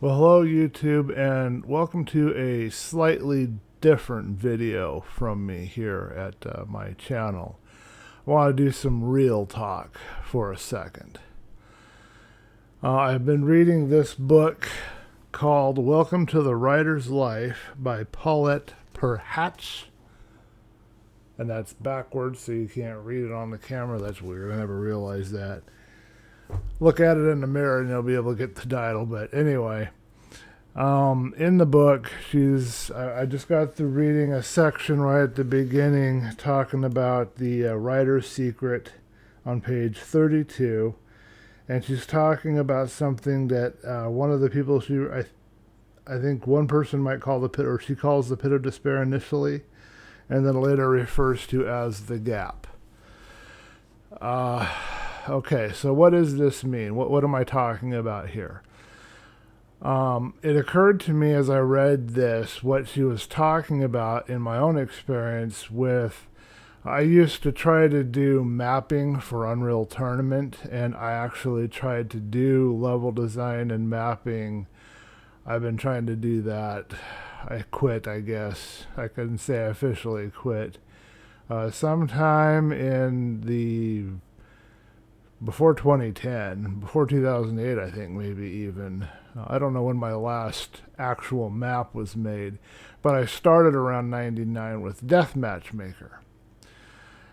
Well, hello YouTube, and welcome to a slightly different video from me here at my channel. I want to do some real talk for a second. I've been reading this book called Welcome to the Writer's Life by Paulette Perhatch. And that's backwards, so you can't read it on the camera. That's weird. I never realized that. Look at it in the mirror and you'll be able to get the title. But anyway, in the book, I just got through reading a section right at the beginning talking about the writer's secret on page 32. And she's talking about something that one of the people I think one person might call the pit, or she calls the pit of despair initially, and then later refers to as the gap. Okay, so what does this mean? What am I talking about here? It occurred to me as I read this what she was talking about in my own experience with. I used to try to do mapping for Unreal Tournament, and I actually tried to do level design and mapping. I've been trying to do that. I quit, I guess. I couldn't say I officially quit. Sometime before 2010, before 2008, I think, maybe even. I don't know when my last actual map was made, but I started around 99 with Deathmatch Maker.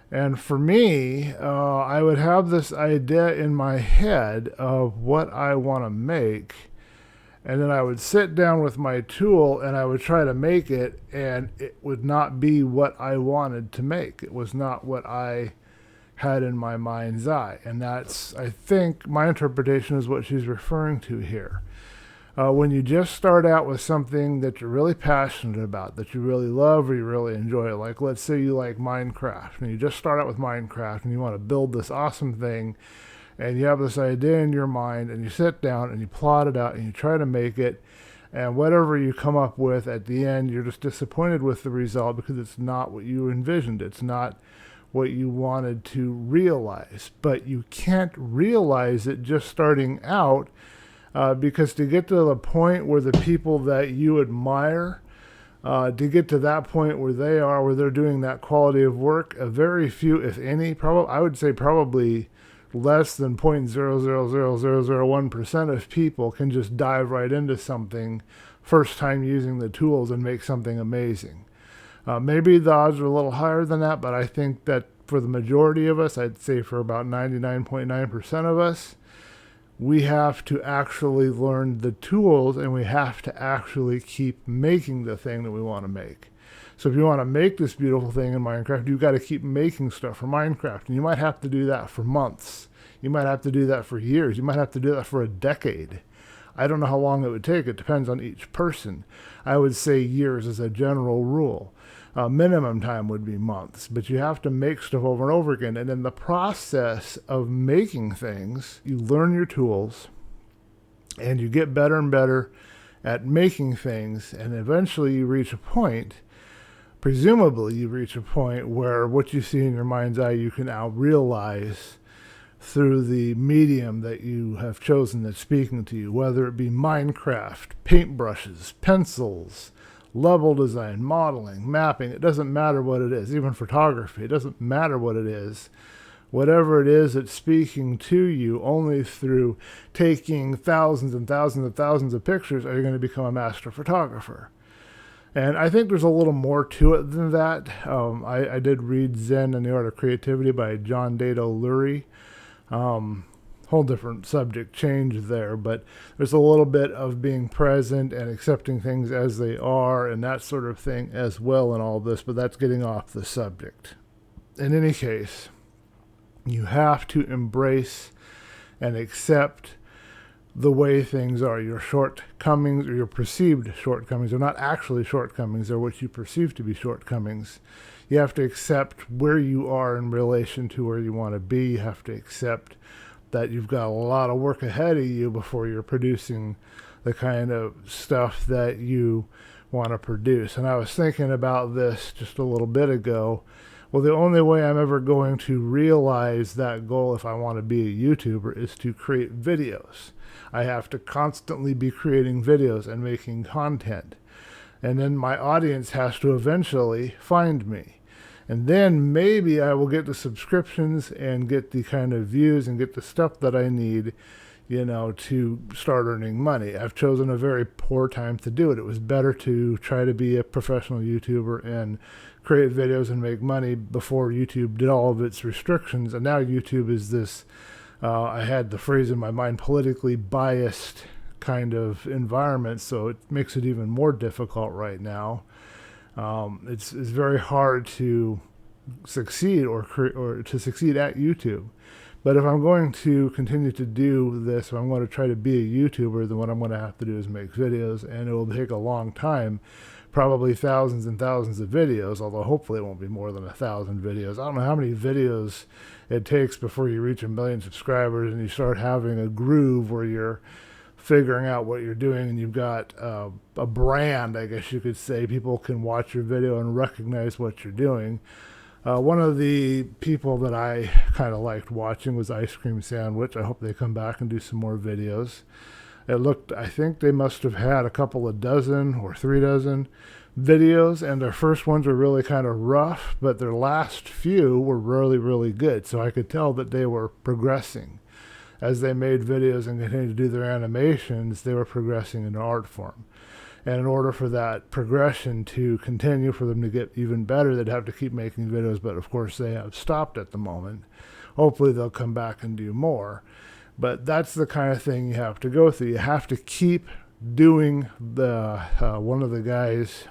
And for me, I would have this idea in my head of what I want to make, and then I would sit down with my tool and I would try to make it, and it would not be what I wanted to make. It was not what I had in my mind's eye. And that's, I think, my interpretation is what she's referring to here. When you just start out with something that you're really passionate about, that you really love or you really enjoy, like let's say you like Minecraft, and you just start out with Minecraft and you want to build this awesome thing, and you have this idea in your mind, and you sit down and you plot it out and you try to make it, and whatever you come up with at the end, you're just disappointed with the result because it's not what you envisioned. It's not what you wanted to realize. But you can't realize it just starting out, because to get to the point where the people that you admire, to get to that point where they are, where they're doing that quality of work, a very few, if any, I would say probably less than 0.000001% of people can just dive right into something first time using the tools and make something amazing. Maybe the odds are a little higher than that, but I think that for the majority of us, I'd say for about 99.9% of us, we have to actually learn the tools, and we have to actually keep making the thing that we want to make. So if you want to make this beautiful thing in Minecraft, you've got to keep making stuff for Minecraft. And you might have to do that for months. You might have to do that for years. You might have to do that for a decade. I don't know how long it would take. It depends on each person. I would say years as a general rule. Minimum time would be months, but you have to make stuff over and over again. And in the process of making things, you learn your tools and you get better and better at making things. And eventually you reach a point, presumably you reach a point where what you see in your mind's eye, you can now realize through the medium that you have chosen that's speaking to you, whether it be Minecraft, paintbrushes, pencils, level design, modeling, mapping. It doesn't matter what it is, even photography. It doesn't matter what it is. Whatever it is that's speaking to you, only through taking thousands and thousands and thousands of pictures are you going to become a master photographer. And I think there's a little more to it than that. I did read Zen and the Art of Creativity by John Dado Lurie. Whole different subject change there, but there's a little bit of being present and accepting things as they are and that sort of thing as well in all this, but that's getting off the subject. In any case, you have to embrace and accept the way things are. Your shortcomings, or your perceived shortcomings, are not actually shortcomings, they're what you perceive to be shortcomings. You have to accept where you are in relation to where you want to be. You have to accept that you've got a lot of work ahead of you before you're producing the kind of stuff that you want to produce. And I was thinking about this just a little bit ago Well, the only way I'm ever going to realize that goal if I want to be a YouTuber is to create videos. I have to constantly be creating videos and making content. And then my audience has to eventually find me. And then maybe I will get the subscriptions and get the kind of views and get the stuff that I need, to start earning money. I've chosen a very poor time to do it. It was better to try to be a professional YouTuber and create videos and make money before YouTube did all of its restrictions. And now YouTube is this, I had the phrase in my mind, politically biased kind of environment, so it makes it even more difficult right now. It's very hard to succeed or to succeed at YouTube. But if I'm going to continue to do this, if I'm going to try to be a YouTuber, then what I'm going to have to do is make videos, and it will take a long time, probably thousands and thousands of videos, although hopefully it won't be more than 1,000 videos. I don't know how many videos it takes before you reach 1 million subscribers and you start having a groove where you're figuring out what you're doing and you've got a brand, I guess you could say. People can watch your video and recognize what you're doing. One of the people that I kind of liked watching was Ice Cream Sandwich. I hope they come back and do some more videos. I think they must have had a couple of dozen or 3 dozen videos, and their first ones were really kind of rough, but their last few were really, really good. So I could tell that they were progressing. As they made videos and continued to do their animations, they were progressing in art form. And in order for that progression to continue, for them to get even better, they'd have to keep making videos. But of course, they have stopped at the moment. Hopefully, they'll come back and do more. But that's the kind of thing you have to go through. You have to keep doing one of the guys,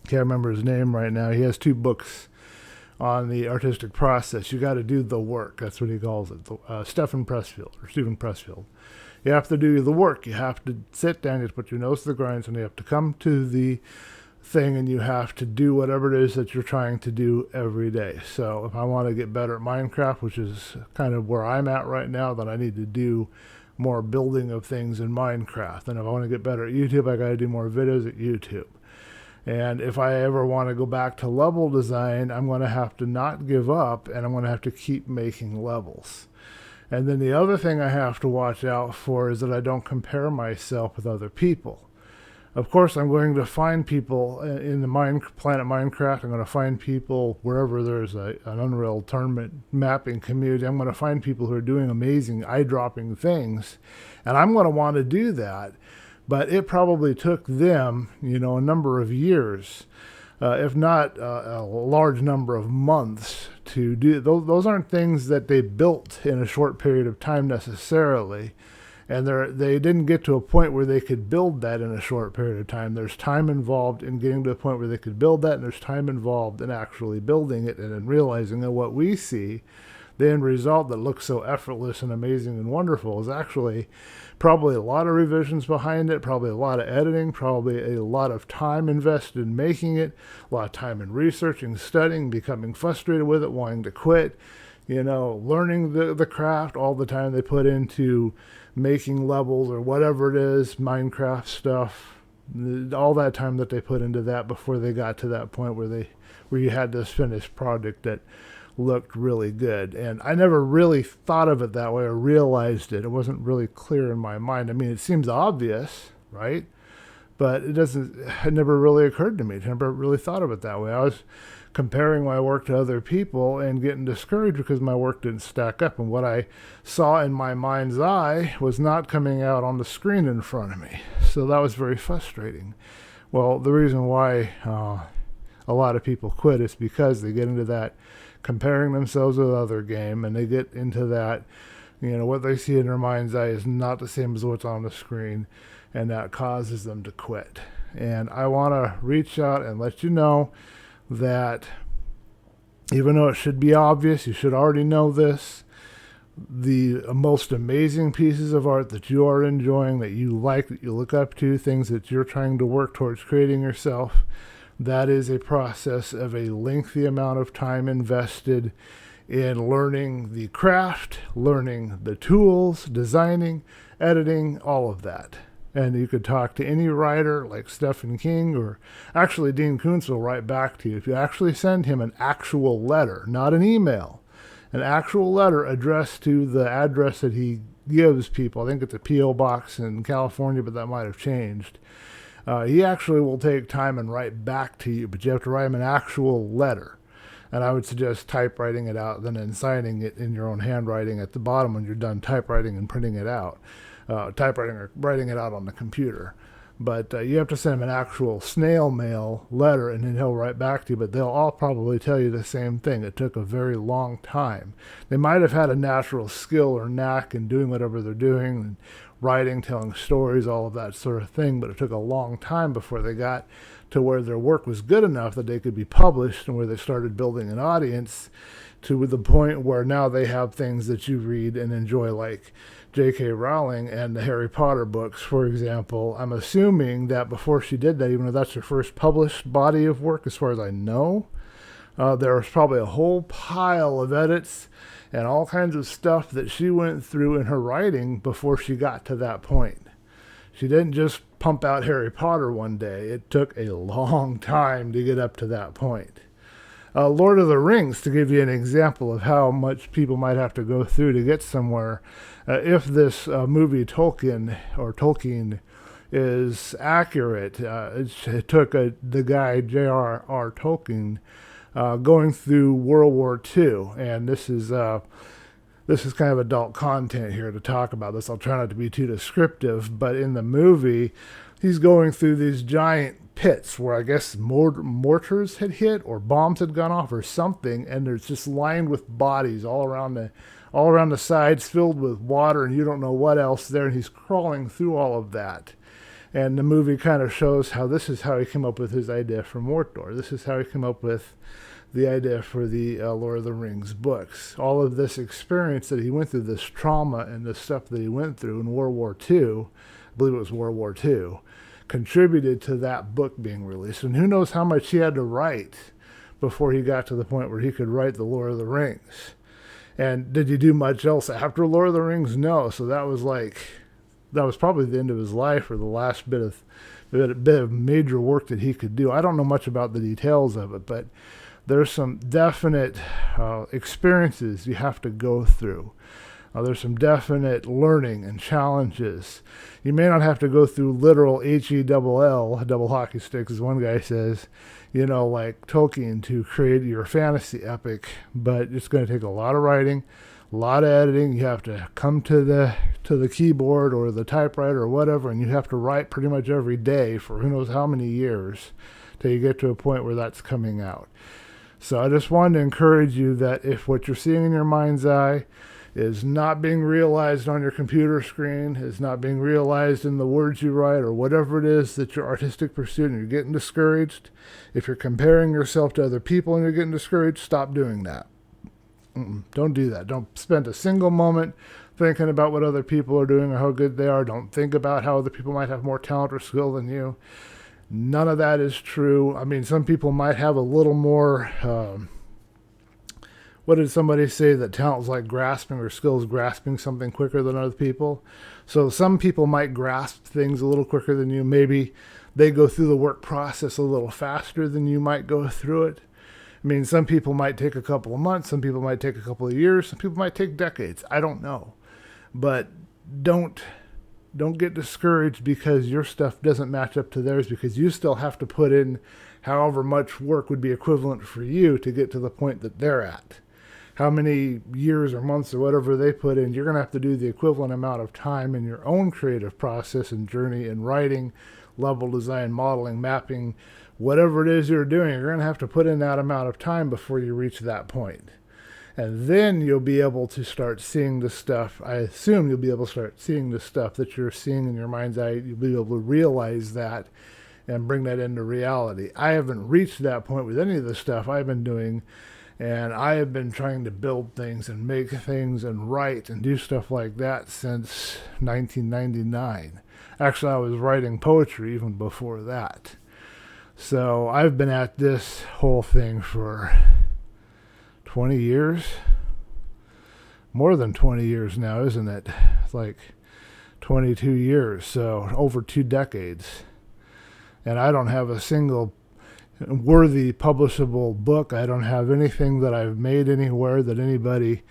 can't remember his name right now. He has 2 books on the artistic process. You got to do the work. That's what he calls it. Stephen Pressfield. You have to do the work. You have to sit down, you have to put your nose to the grind, and you have to come to the thing, and you have to do whatever it is that you're trying to do every day. So if I want to get better at Minecraft, which is kind of where I'm at right now, then I need to do more building of things in Minecraft. And if I want to get better at YouTube, I got to do more videos at YouTube. And if I ever want to go back to level design, I'm going to have to not give up, and I'm going to have to keep making levels. And then the other thing I have to watch out for is that I don't compare myself with other people. Of course, I'm going to find people in the planet Minecraft. I'm going to find people wherever there's an Unreal Tournament mapping community. I'm going to find people who are doing amazing, eye-dropping things. And I'm going to want to do that. But it probably took them, a number of years, if not a large number of months, to do. Those aren't things that they built in a short period of time necessarily. And they didn't get to a point where they could build that in a short period of time. There's time involved in getting to a point where they could build that, and there's time involved in actually building it and in realizing that what we see, the end result that looks so effortless and amazing and wonderful, is actually probably a lot of revisions behind it, probably a lot of editing, probably a lot of time invested in making it, a lot of time in researching, studying, becoming frustrated with it, wanting to quit, learning the craft, all the time they put into making levels or whatever it is, Minecraft stuff, all that time that they put into that before they got to that point where you had this finished product that looked really good. And I never really thought of it that way or realized it. It wasn't really clear in my mind. I mean, it seems obvious, right? But it never really occurred to me. I never really thought of it that way. I was comparing my work to other people and getting discouraged because my work didn't stack up. And what I saw in my mind's eye was not coming out on the screen in front of me. So that was very frustrating. Well, the reason why a lot of people quit is because they get into that comparing themselves with other game, and they get into that, what they see in their mind's eye is not the same as what's on the screen, and that causes them to quit. And I want to reach out and let you know that even though it should be obvious, you should already know this, the most amazing pieces of art that you are enjoying, that you like, that you look up to, things that you're trying to work towards creating yourself, that is a process of a lengthy amount of time invested in learning the craft, learning the tools, designing, editing, all of that. And you could talk to any writer like Stephen King, or actually Dean Koontz will write back to you. If you actually send him an actual letter, not an email, an actual letter addressed to the address that he gives people. I think it's a P.O. box in California, but that might have changed. He actually will take time and write back to you, but you have to write him an actual letter. And I would suggest typewriting it out, then signing it in your own handwriting at the bottom when you're done typewriting and printing it out. Typewriting or writing it out on the computer. But you have to send him an actual snail mail letter, and then he'll write back to you. But they'll all probably tell you the same thing. It took a very long time. They might have had a natural skill or knack in doing whatever they're doing, and writing, telling stories, all of that sort of thing. But it took a long time before they got to where their work was good enough that they could be published, and where they started building an audience to the point where now they have things that you read and enjoy, like J.K. Rowling and the Harry Potter books, for example. I'm assuming that before she did that, even though that's her first published body of work, as far as I know, there was probably a whole pile of edits and all kinds of stuff that she went through in her writing before she got to that point. She didn't just pump out Harry Potter one day. It took a long time to get up to that point. Lord of the Rings, to give you an example of how much people might have to go through to get somewhere. If this movie Tolkien is accurate, it took the guy J.R.R. Tolkien going through World War II, and this is kind of adult content here to talk about this. I'll try not to be too descriptive, but in the movie, he's going through these giant pits where I guess mortars had hit or bombs had gone off or something, and there's just lined with bodies all around the sides, filled with water, and you don't know what else there, and he's crawling through all of that. And the movie kind of shows how this is how he came up with his idea for Mordor. This is how he came up with the idea for the Lord of the Rings books. All of this experience that he went through, this trauma and this stuff that he went through in World War II, I believe it was World War II, contributed to that book being released. And who knows how much he had to write before he got to the point where he could write the Lord of the Rings. And did he do much else after Lord of the Rings? No. So that was probably the end of his life, or the last bit of major work that he could do. I don't know much about the details of it, but there's some definite experiences you have to go through. There's some definite learning and challenges. You may not have to go through literal HELL, double hockey sticks, as one guy says, like Tolkien, to create your fantasy epic, but it's going to take a lot of writing, a lot of editing. You have to come to the keyboard or the typewriter or whatever, and you have to write pretty much every day for who knows how many years till you get to a point where that's coming out. So I just wanted to encourage you that if what you're seeing in your mind's eye is not being realized on your computer screen, is not being realized in the words you write, or whatever it is that your artistic pursuit, and you're getting discouraged, if you're comparing yourself to other people and you're getting discouraged, stop doing that. Don't do that. Don't spend a single moment thinking about what other people are doing or how good they are. Don't think about how other people might have more talent or skill than you. None of that is true. I mean, some people might have a little more... what did somebody say, that talent is like grasping, or skill is grasping something quicker than other people? So some people might grasp things a little quicker than you. Maybe they go through the work process a little faster than you might go through it. I mean, some people might take a couple of months, some people might take a couple of years, some people might take decades. I don't know. But don't get discouraged because your stuff doesn't match up to theirs, because you still have to put in however much work would be equivalent for you to get to the point that they're at. How many years or months or whatever they put in, you're going to have to do the equivalent amount of time in your own creative process and journey in writing, level design, modeling, mapping, whatever it is you're doing. You're going to have to put in that amount of time before you reach that point. And then you'll be able to start seeing the stuff. I assume you'll be able to start seeing the stuff that you're seeing in your mind's eye. You'll be able to realize that and bring that into reality. I haven't reached that point with any of the stuff I've been doing. And I have been trying to build things and make things and write and do stuff like that since 1999. Actually, I was writing poetry even before that. So I've been at this whole thing for 20 years. More than 20 years now, isn't it? It's like 22 years, so over 2 decades. And I don't have a single worthy publishable book. I don't have anything that I've made anywhere that anybody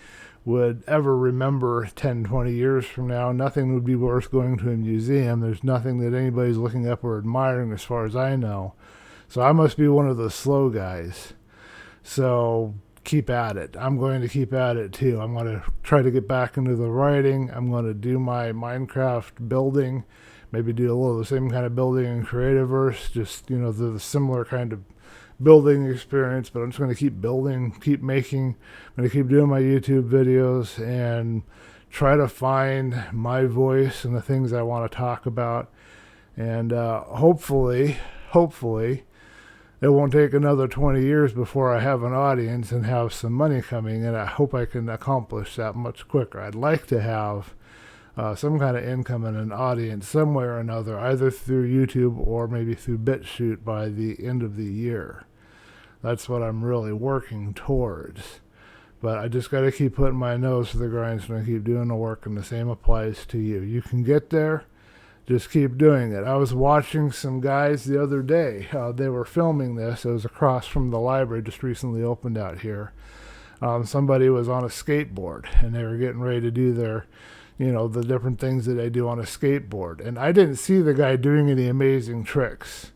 would ever remember 10, 20 years from now. Nothing would be worth going to a museum. There's nothing that anybody's looking up or admiring as far as I know. So I must be one of the slow guys. So keep at it. I'm going to keep at it too. I'm going to try to get back into the writing. I'm going to do my Minecraft building, maybe do a little of the same kind of building in Creativerse, just, the similar kind of building experience, but I'm just going to keep building, keep making. I'm going to keep doing my YouTube videos and try to find my voice and the things I want to talk about. And hopefully, it won't take another 20 years before I have an audience and have some money coming, and I hope I can accomplish that much quicker. I'd like to have some kind of income and an audience somewhere or another, either through YouTube or maybe through BitChute by the end of the year. That's what I'm really working towards. But I just got to keep putting my nose to the grindstone and keep doing the work, and the same applies to you. You can get there. Just keep doing it. I was watching some guys the other day. They were filming this. It was across from the library, just recently opened out here. Somebody was on a skateboard, and they were getting ready to do their the different things that they do on a skateboard. And I didn't see the guy doing any amazing tricks.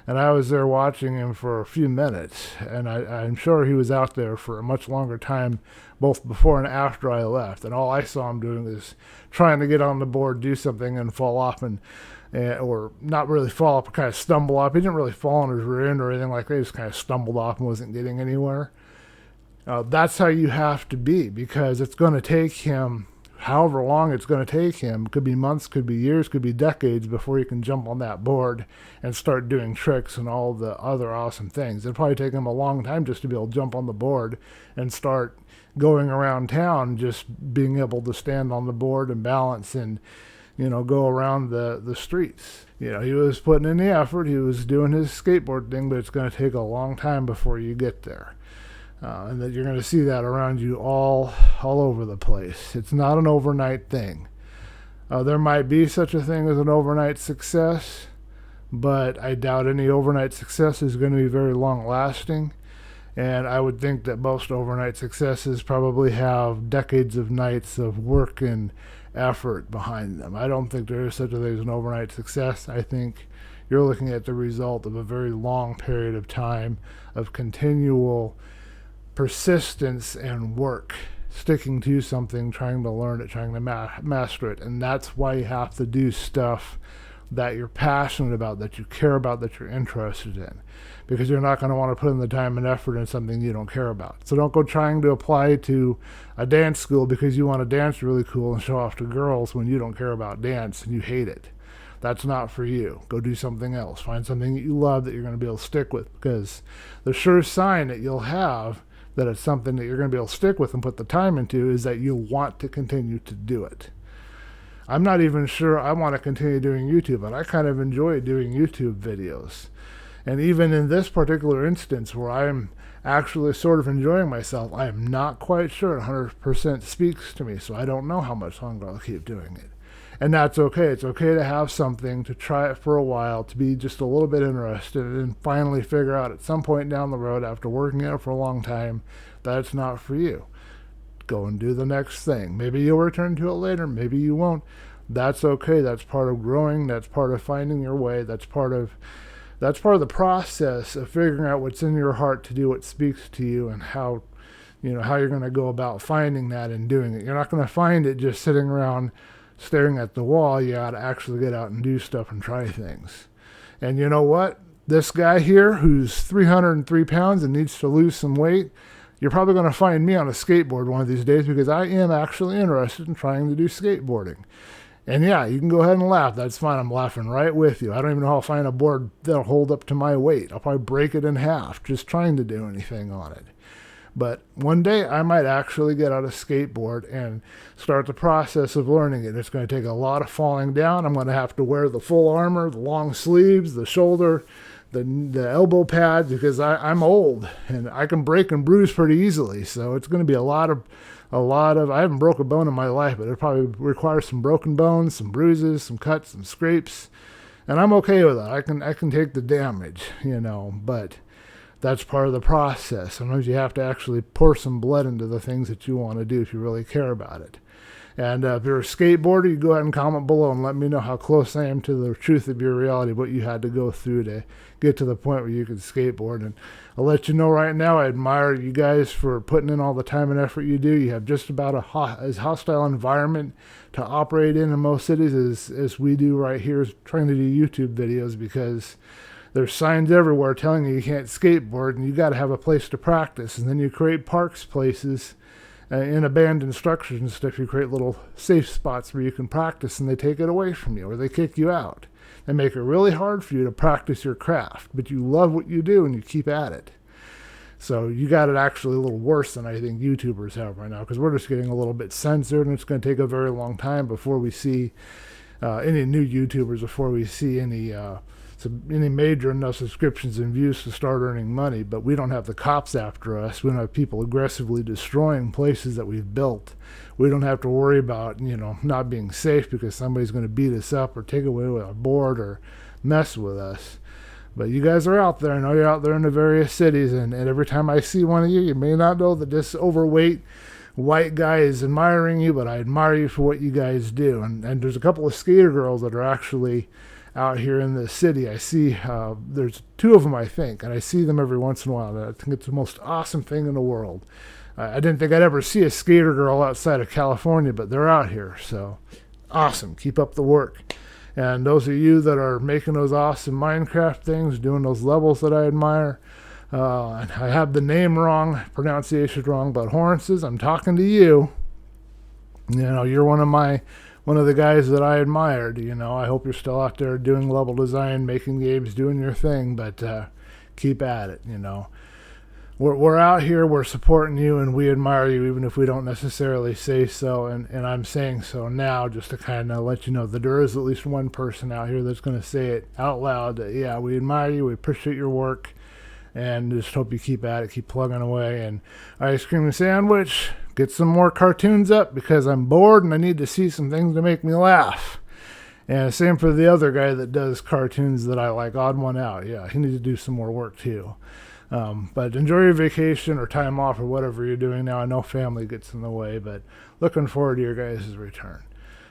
And I was there watching him for a few minutes. And I'm sure he was out there for a much longer time, both before and after I left. And all I saw him doing is trying to get on the board, do something, and fall off, or not really fall off, but kind of stumble off. He didn't really fall on his rear end or anything like that. He just kind of stumbled off and wasn't getting anywhere. That's how you have to be, because it's going to take him however long it's going to take him. Could be months, could be years, could be decades before he can jump on that board and start doing tricks and all the other awesome things. It'll probably take him a long time just to be able to jump on the board and start going around town, just being able to stand on the board and balance and go around the streets. He was putting in the effort, he was doing his skateboard thing, but it's going to take a long time before you get there. And that you're going to see that around you all over the place. It's not an overnight thing. There might be such a thing as an overnight success, but I doubt any overnight success is going to be very long lasting. And I would think that most overnight successes probably have decades of nights of work and effort behind them. I don't think there is such a thing as an overnight success. I think you're looking at the result of a very long period of time of continual persistence and work, sticking to something, trying to learn it, trying to master it. And that's why you have to do stuff that you're passionate about, that you care about, that you're interested in, because you're not going to want to put in the time and effort in something you don't care about. So don't go trying to apply to a dance school because you want to dance really cool and show off to girls when you don't care about dance and you hate it. That's not for you. Go do something else. Find something that you love that you're going to be able to stick with, because the sure sign that you'll have that it's something that you're going to be able to stick with and put the time into is that you want to continue to do it. I'm not even sure I want to continue doing YouTube, but I kind of enjoy doing YouTube videos. And even in this particular instance where I'm actually sort of enjoying myself, I am not quite sure 100% speaks to me, so I don't know how much longer I'll keep doing it. And that's okay. It's okay to have something, to try it for a while, to be just a little bit interested, and finally figure out at some point down the road, after working at it for a long time, that it's not for you. Go and do the next thing. Maybe you'll return to it later. Maybe you won't. That's okay. That's part of growing. That's part of finding your way. That's part of the process of figuring out what's in your heart to do what speaks to you, and how you're going to go about finding that and doing it. You're not going to find it just sitting around staring at the wall. You got to actually get out and do stuff and try things. And you know what? This guy here who's 303 pounds and needs to lose some weight, you're probably going to find me on a skateboard one of these days, because I am actually interested in trying to do skateboarding. And yeah, you can go ahead and laugh. That's fine. I'm laughing right with you. I don't even know how I'll find a board that'll hold up to my weight. I'll probably break it in half just trying to do anything on it. But one day I might actually get out a skateboard and start the process of learning it. It's going to take a lot of falling down. I'm going to have to wear the full armor, the long sleeves, the shoulder, the elbow pads, because I'm old and I can break and bruise pretty easily. So it's going to be a lot I haven't broke a bone in my life, but it probably requires some broken bones, some bruises, some cuts, some scrapes. And I'm okay with that. I can take the damage, but that's part of the process. Sometimes you have to actually pour some blood into the things that you want to do if you really care about it. And if you're a skateboarder, you go ahead and comment below and let me know how close I am to the truth of your reality, what you had to go through to get to the point where you could skateboard. And I'll let you know right now, I admire you guys for putting in all the time and effort you do. You have just about as hostile environment to operate in most cities as we do right here, trying to do YouTube videos, because there's signs everywhere telling you can't skateboard, and you got to have a place to practice. And then you create parks, places, in abandoned structures and stuff. You create little safe spots where you can practice, and they take it away from you, or they kick you out. They make it really hard for you to practice your craft, but you love what you do and you keep at it. So you got it actually a little worse than I think YouTubers have right now, because we're just getting a little bit censored, and it's going to take a very long time before we see any new YouTubers, before we see any major enough subscriptions and views to start earning money. But we don't have the cops after us. We don't have people aggressively destroying places that we've built. We don't have to worry about, not being safe because somebody's going to beat us up or take away with our board or mess with us. But you guys are out there. I know you're out there in the various cities, and every time I see one of you, you may not know that this overweight white guy is admiring you, but I admire you for what you guys do. And there's a couple of skater girls that are actually out here in the city. I see there's two of them, I think, and I see them every once in a while. I think it's the most awesome thing in the world. I didn't think I'd ever see a skater girl outside of California, but they're out here, so awesome. Keep up the work. And those of you that are making those awesome Minecraft things, doing those levels that I admire, and I have the name wrong, pronunciation wrong, but Horaces, I'm talking to you. You're one of the guys that I admired. I hope you're still out there doing level design, making games, doing your thing, but keep at it. We're out here, we're supporting you, and we admire you, even if we don't necessarily say so. And I'm saying so now just to kind of let you know that there is at least one person out here that's going to say it out loud that, yeah, we admire you, we appreciate your work, and just hope you keep at it, keep plugging away. And Ice Cream and Sandwich, get some more cartoons up, because I'm bored and I need to see some things to make me laugh. And same for the other guy that does cartoons that I like, Odd One Out. Yeah, he needs to do some more work too. But enjoy your vacation or time off or whatever you're doing now. I know family gets in the way, but looking forward to your guys' return.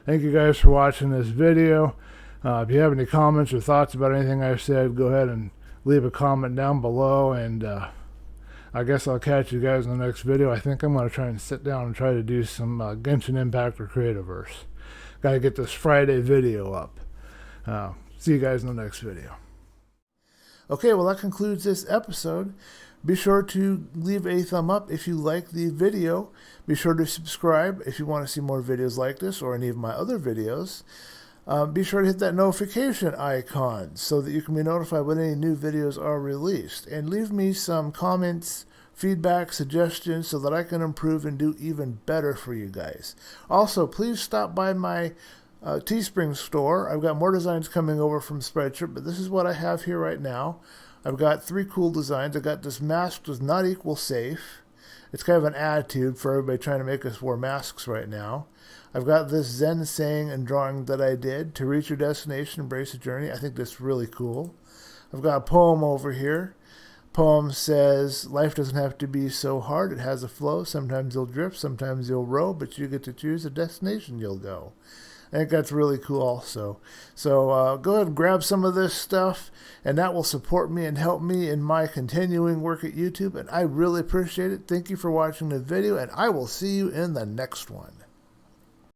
Thank you guys for watching this video. If you have any comments or thoughts about anything I've said, go ahead and leave a comment down below, and I guess I'll catch you guys in the next video. I think I'm going to try and sit down and try to do some Genshin Impact or Creativerse. Got to get this Friday video up. See you guys in the next video. Okay, well, that concludes this episode. Be sure to leave a thumb up if you like the video. Be sure to subscribe if you want to see more videos like this or any of my other videos. Be sure to hit that notification icon so that you can be notified when any new videos are released. And leave me some comments, feedback, suggestions so that I can improve and do even better for you guys. Also, please stop by my Teespring store. I've got more designs coming over from Spreadshirt, but this is what I have here right now. I've got 3 cool designs. I've got this mask does not equal safe. It's kind of an attitude for everybody trying to make us wear masks right now. I've got this Zen saying and drawing that I did, to reach your destination, embrace the journey. I think that's really cool. I've got a poem over here. Poem says, life doesn't have to be so hard. It has a flow. Sometimes you'll drift, sometimes you'll row, but you get to choose the destination you'll go. I think that's really cool also. So go ahead and grab some of this stuff, and that will support me and help me in my continuing work at YouTube, and I really appreciate it. Thank you for watching the video, and I will see you in the next one.